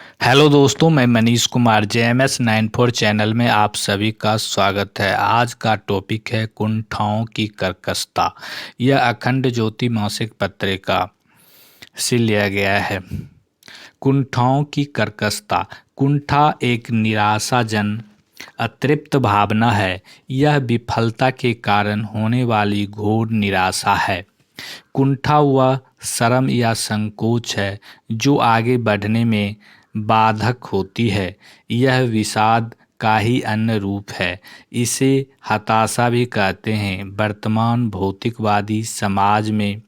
Hello दोस्तों, मैं Manish Kumar JMS 94 channel में आप सभी का स्वागत है। आज का टॉपिक है कुंठाओं की कर्कशता। यह अखंड ज्योति मासिक पत्रिका से लिया गया है। कुंठाओं की कर्कशता। कुंठा एक निराशाजन अतृप्त भावना है। यह विफलता के कारण होने वाली घोर निराशा है। कुंठा वह शर्म या संकोच है जो आगे बढ़ने में बाधक होती है। यह विषाद का ही अन्य रूप है। इसे हताशा भी कहते हैं। वर्तमान भौतिकवादी समाज में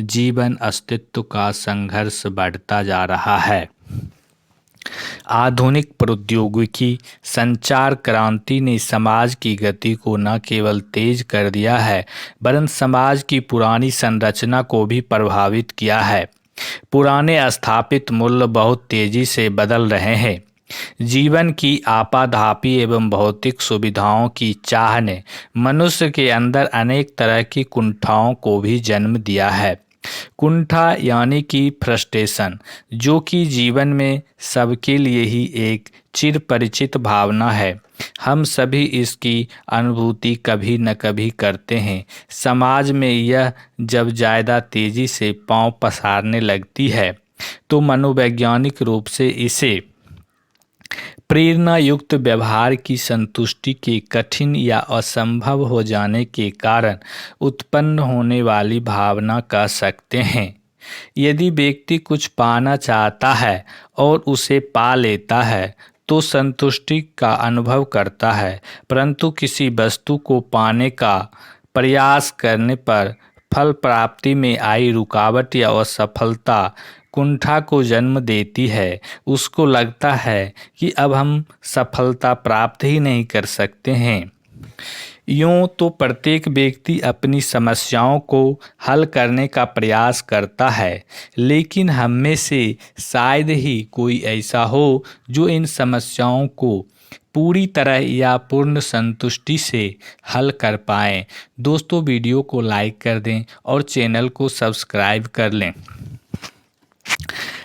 जीवन अस्तित्व का संघर्ष बढ़ता जा रहा है। आधुनिक प्रौद्योगिकी संचार क्रांति ने समाज की गति को न केवल तेज कर दिया है वरन समाज की पुरानी संरचना को भी प्रभावित किया है। पुराने स्थापित मूल्य बहुत तेजी से बदल रहे हैं। जीवन की आपाधापी एवं भौतिक सुविधाओं की चाह ने मनुष्य के अंदर अनेक तरह की कुंठाओं को भी जन्म दिया है। कुंठा यानी कि फ्रस्ट्रेशन, जो कि जीवन में सबके लिए ही एक चिर परिचित भावना है। हम सभी इसकी अनुभूति कभी न कभी करते हैं। समाज में यह जब ज़्यादा तेज़ी से पांव पसारने लगती है तो मनोवैज्ञानिक रूप से इसे प्रेरणा युक्त व्यवहार की संतुष्टि के कठिन या असंभव हो जाने के कारण उत्पन्न होने वाली भावना कह सकते हैं। यदि व्यक्ति कुछ पाना चाहता है और उसे पा लेता है तो संतुष्टि का अनुभव करता है, परंतु किसी वस्तु को पाने का प्रयास करने पर फल प्राप्ति में आई रुकावट या असफलता कुंठा को जन्म देती है। उसको लगता है कि अब हम सफलता प्राप्त ही नहीं कर सकते हैं। यूँ तो प्रत्येक व्यक्ति अपनी समस्याओं को हल करने का प्रयास करता है, लेकिन हम में से शायद ही कोई ऐसा हो जो इन समस्याओं को पूरी तरह या पूर्ण संतुष्टि से हल कर पाए। दोस्तों, वीडियो को लाइक कर दें और चैनल को सब्सक्राइब कर लें।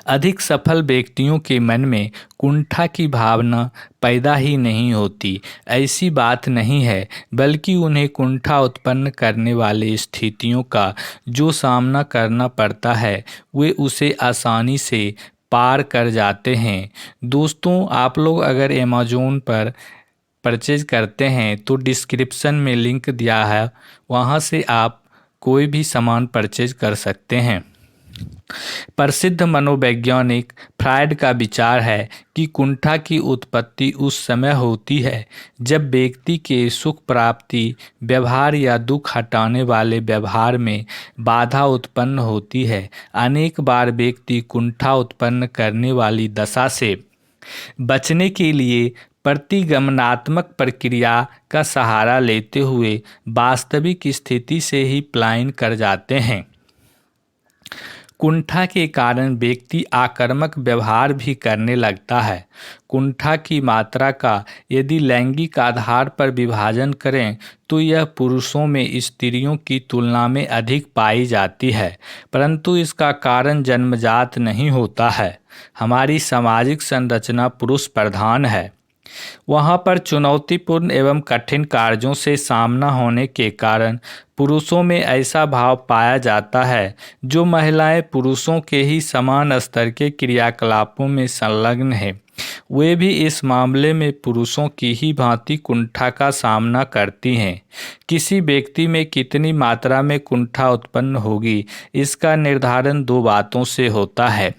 अधिक सफल व्यक्तियों के मन में कुंठा की भावना पैदा ही नहीं होती, ऐसी बात नहीं है, बल्कि उन्हें कुंठा उत्पन्न करने वाली स्थितियों का जो सामना करना पड़ता है वे उसे आसानी से पार कर जाते हैं। दोस्तों, आप लोग अगर अमेज़न पर परचेज करते हैं तो डिस्क्रिप्शन में लिंक दिया है, वहाँ से आप कोई भी सामान परचेज कर सकते हैं। प्रसिद्ध मनोवैज्ञानिक फ्रायड का विचार है कि कुंठा की उत्पत्ति उस समय होती है जब व्यक्ति के सुख प्राप्ति व्यवहार या दुख हटाने वाले व्यवहार में बाधा उत्पन्न होती है। अनेक बार व्यक्ति कुंठा उत्पन्न करने वाली दशा से बचने के लिए प्रतिगमनात्मक प्रक्रिया का सहारा लेते हुए वास्तविक स्थिति से ही पलायन कर जाते हैं। कुंठा के कारण व्यक्ति आक्रामक व्यवहार भी करने लगता है। कुंठा की मात्रा का यदि लैंगिक आधार पर विभाजन करें तो यह पुरुषों में स्त्रियों की तुलना में अधिक पाई जाती है, परंतु इसका कारण जन्मजात नहीं होता है। हमारी सामाजिक संरचना पुरुष प्रधान है। वहाँ पर चुनौतीपूर्ण एवं कठिन कार्यों से सामना होने के कारण पुरुषों में ऐसा भाव पाया जाता है जो महिलाएं पुरुषों के ही समान स्तर के क्रियाकलापों में संलग्न हैं। वे भी इस मामले में पुरुषों की ही भांति कुंठा का सामना करती हैं। किसी व्यक्ति में कितनी मात्रा में कुंठा उत्पन्न होगी, इसका निर्धारण दो बातों से होता है।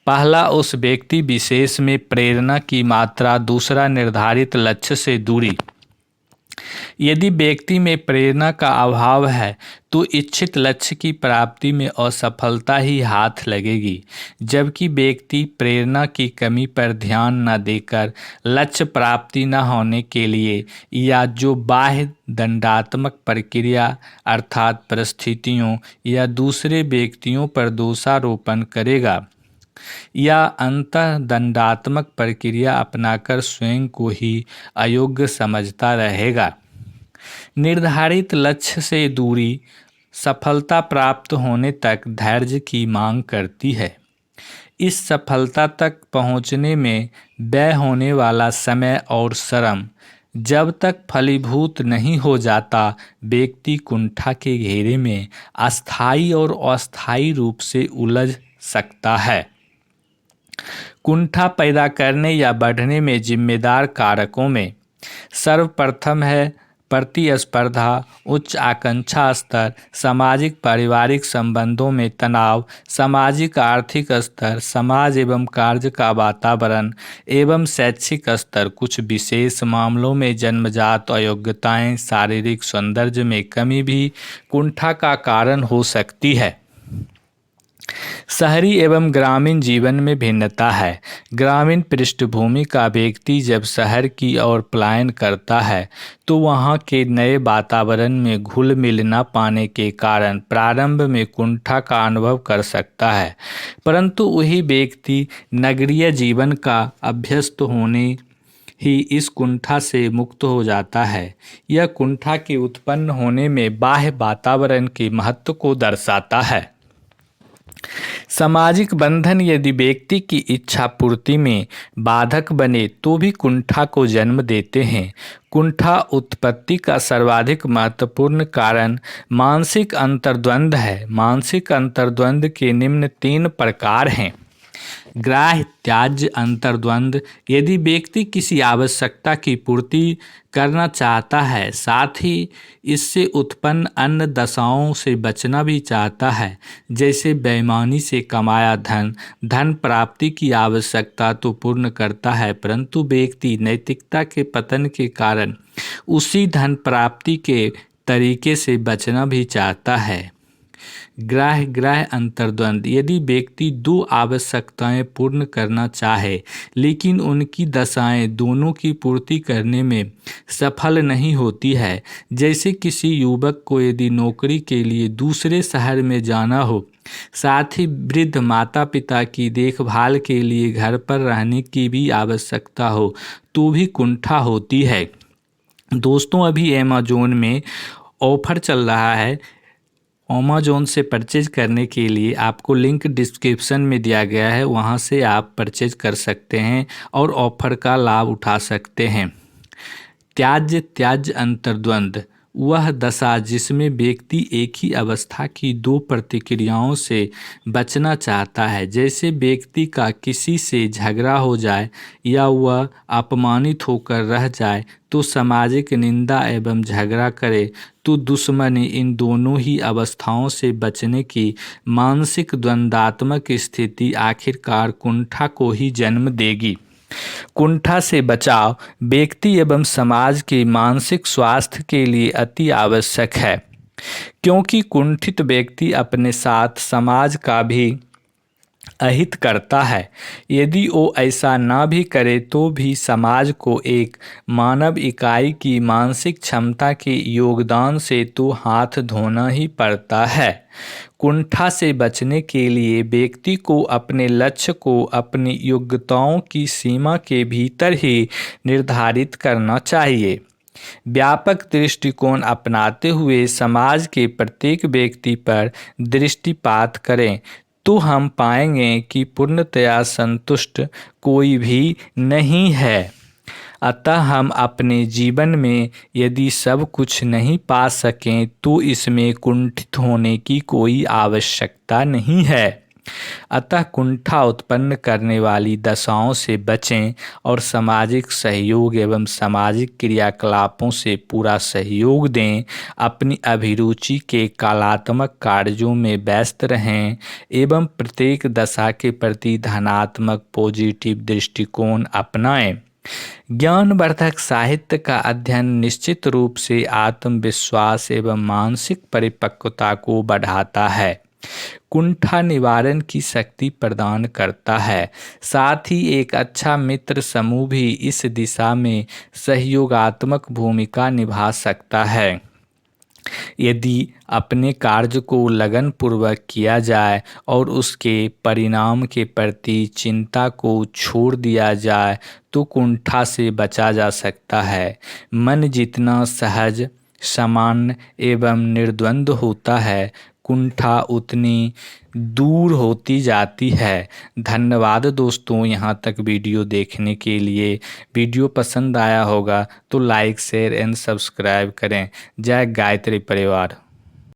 पहला, उस व्यक्ति विशेष में प्रेरणा की मात्रा। दूसरा, निर्धारित लक्ष्य से दूरी। यदि व्यक्ति में प्रेरणा का अभाव है तो इच्छित लक्ष्य की प्राप्ति में असफलता ही हाथ लगेगी, जबकि व्यक्ति प्रेरणा की कमी पर ध्यान न देकर लक्ष्य प्राप्ति न होने के लिए या जो बाह्य दंडात्मक प्रक्रिया अर्थात परिस्थितियों या दूसरे व्यक्तियों पर दोषारोपण करेगा या अंतः दंडात्मक प्रक्रिया अपनाकर स्वयं को ही अयोग्य समझता रहेगा। निर्धारित लक्ष्य से दूरी सफलता प्राप्त होने तक धैर्य की मांग करती है। इस सफलता तक पहुँचने में व्यय होने वाला समय और श्रम जब तक फलीभूत नहीं हो जाता, व्यक्ति कुंठा के घेरे में अस्थायी और अस्थायी रूप से उलझ सकता है। कुंठा पैदा करने या बढ़ने में जिम्मेदार कारकों में सर्वप्रथम है प्रतिस्पर्धा, उच्च आकांक्षा स्तर, सामाजिक पारिवारिक संबंधों में तनाव, सामाजिक आर्थिक स्तर, समाज एवं कार्य का वातावरण एवं शैक्षिक स्तर। कुछ विशेष मामलों में जन्मजात अयोग्यताएं, शारीरिक सौंदर्य में कमी भी कुंठा का कारण हो सकती है। शहरी एवं ग्रामीण जीवन में भिन्नता है। ग्रामीण पृष्ठभूमि का व्यक्ति जब शहर की ओर पलायन करता है तो वहाँ के नए वातावरण में घुल मिल न पाने के कारण प्रारंभ में कुंठा का अनुभव कर सकता है, परंतु वही व्यक्ति नगरीय जीवन का अभ्यस्त होने ही इस कुंठा से मुक्त हो जाता है। यह कुंठा के उत्पन्न होने में बाह्य वातावरण के महत्व को दर्शाता है। सामाजिक बंधन यदि व्यक्ति की इच्छा पूर्ति में बाधक बने तो भी कुंठा को जन्म देते हैं। कुंठा उत्पत्ति का सर्वाधिक महत्वपूर्ण कारण मानसिक अंतर्द्वंद है। मानसिक अंतर्द्वंद के निम्न 3 प्रकार हैं। ग्राह्य त्याज्य अंतर्द्वंद, यदि व्यक्ति किसी आवश्यकता की पूर्ति करना चाहता है, साथ ही इससे उत्पन्न अन्य दशाओं से बचना भी चाहता है, जैसे बेईमानी से कमाया धन प्राप्ति की आवश्यकता तो पूर्ण करता है, परंतु व्यक्ति नैतिकता के पतन के कारण उसी धन प्राप्ति के तरीके से बचना भी चाहता है। ग्राह्य अंतर्द्वंद, यदि व्यक्ति 2 आवश्यकताएं पूर्ण करना चाहे लेकिन उनकी दशाएं दोनों की पूर्ति करने में सफल नहीं होती है, जैसे किसी युवक को यदि नौकरी के लिए दूसरे शहर में जाना हो, साथ ही वृद्ध माता पिता की देखभाल के लिए घर पर रहने की भी आवश्यकता हो, तो भी कुंठा होती है। दोस्तों, अभी अमेज़न में ऑफर चल रहा है। अमेज़न से परचेज करने के लिए आपको लिंक डिस्क्रिप्शन में दिया गया है, वहां से आप परचेज कर सकते हैं और ऑफर का लाभ उठा सकते हैं। त्याज्य अंतर्द्वंद, वह दशा जिसमें व्यक्ति एक ही अवस्था की 2 प्रतिक्रियाओं से बचना चाहता है, जैसे व्यक्ति का किसी से झगड़ा हो जाए या वह अपमानित होकर रह जाए तो सामाजिक निंदा एवं झगड़ा करे तो दुश्मनी। इन दोनों ही अवस्थाओं से बचने की मानसिक द्वंद्वात्मक स्थिति आखिरकार कुंठा को ही जन्म देगी। कुंठा से बचाव व्यक्ति एवं समाज के मानसिक स्वास्थ्य के लिए अति आवश्यक है, क्योंकि कुंठित व्यक्ति अपने साथ समाज का भी अहित करता है। यदि वो ऐसा ना भी करे तो भी समाज को एक मानव इकाई की मानसिक क्षमता के योगदान से तो हाथ धोना ही पड़ता है। कुंठा से बचने के लिए व्यक्ति को अपने लक्ष्य को अपनी योग्यताओं की सीमा के भीतर ही निर्धारित करना चाहिए। व्यापक दृष्टिकोण अपनाते हुए समाज के प्रत्येक व्यक्ति पर दृष्टिपात करें तो हम पाएंगे कि पूर्णतया संतुष्ट कोई भी नहीं है। अतः हम अपने जीवन में यदि सब कुछ नहीं पा सकें तो इसमें कुंठित होने की कोई आवश्यकता नहीं है। अतः कुंठा उत्पन्न करने वाली दशाओं से बचें और सामाजिक सहयोग एवं सामाजिक क्रियाकलापों से पूरा सहयोग दें। अपनी अभिरुचि के कलात्मक कार्यों में व्यस्त रहें एवं प्रत्येक दशा के प्रति धनात्मक पॉजिटिव दृष्टिकोण अपनाएं। ज्ञानवर्धक साहित्य का अध्ययन निश्चित रूप से आत्मविश्वास एवं मानसिक परिपक्वता को बढ़ाता है, कुंठा निवारण की शक्ति प्रदान करता है। साथ ही एक अच्छा मित्र समूह भी इस दिशा में सहयोगात्मक भूमिका निभा सकता है। यदि अपने कार्य को लगनपूर्वक किया जाए और उसके परिणाम के प्रति चिंता को छोड़ दिया जाए तो कुंठा से बचा जा सकता है। मन जितना सहज, सामान्य एवं निर्द्वंद होता है, कुंठा उतनी दूर होती जाती है। धन्यवाद दोस्तों, यहाँ तक वीडियो देखने के लिए। वीडियो पसंद आया होगा तो लाइक शेयर एंड सब्सक्राइब करें। जय गायत्री परिवार।